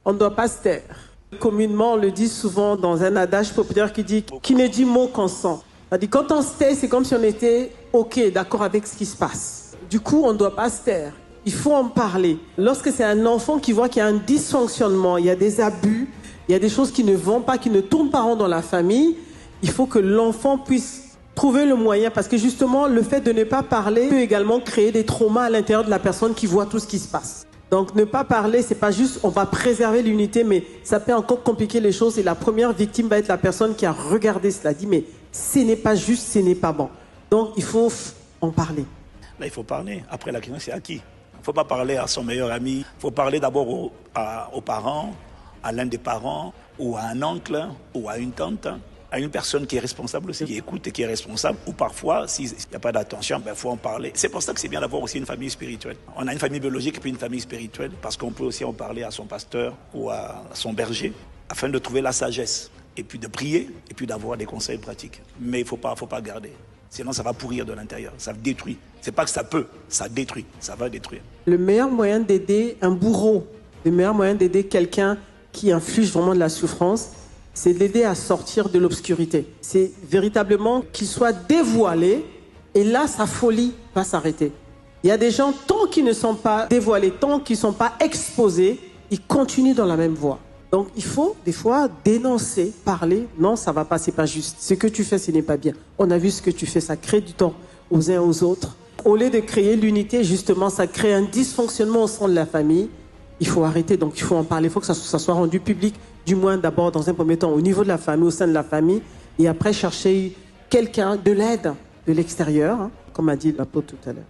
On ne doit pas se taire. Communément, on le dit souvent dans un adage populaire qui dit « qui ne dit mot consent ». C'est-à-dire quand on se tait, c'est comme si on était OK, d'accord avec ce qui se passe. Du coup, on ne doit pas se taire. Il faut en parler. Lorsque c'est un enfant qui voit qu'il y a un dysfonctionnement, il y a des abus, il y a des choses qui ne vont pas, qui ne tournent pas rond dans la famille, il faut que l'enfant puisse trouver le moyen, parce que justement, le fait de ne pas parler peut également créer des traumas à l'intérieur de la personne qui voit tout ce qui se passe. Donc ne pas parler, c'est pas juste on va préserver l'unité, mais ça peut encore compliquer les choses et la première victime va être la personne qui a regardé cela, dit mais ce n'est pas juste, ce n'est pas bon. Donc il faut en parler. Là, il faut parler. Après, la question c'est à qui? Il ne faut pas parler à son meilleur ami. Il faut parler d'abord aux parents, à l'un des parents, ou à un oncle, ou à une tante, à une personne qui est responsable aussi, qui écoute et qui est responsable, ou parfois, s'il n'y a pas d'attention, il faut en parler. C'est pour ça que c'est bien d'avoir aussi une famille spirituelle. On a une famille biologique et puis une famille spirituelle, parce qu'on peut aussi en parler à son pasteur ou à son berger, afin de trouver la sagesse, et puis de prier, et puis d'avoir des conseils pratiques. Mais il ne faut pas garder. Sinon, ça va pourrir de l'intérieur, ça détruit. C'est pas que ça peut, ça détruit, ça va détruire. Le meilleur moyen d'aider un bourreau, le meilleur moyen d'aider quelqu'un qui inflige vraiment de la souffrance, c'est de l'aider à sortir de l'obscurité. C'est véritablement qu'il soit dévoilé et là, sa folie va s'arrêter. Il y a des gens, tant qu'ils ne sont pas dévoilés, tant qu'ils ne sont pas exposés, ils continuent dans la même voie. Donc, il faut des fois dénoncer, parler. Non, ça ne va pas, ce n'est pas juste. Ce que tu fais, ce n'est pas bien. On a vu ce que tu fais, ça crée du temps aux uns aux autres. Au lieu de créer l'unité, justement, ça crée un dysfonctionnement au sein de la famille. Il faut arrêter, donc il faut en parler. Il faut que ça soit rendu public, du moins d'abord, dans un premier temps, au niveau de la famille, au sein de la famille, et après chercher quelqu'un, de l'aide de l'extérieur, hein, comme a dit l'apôtre tout à l'heure.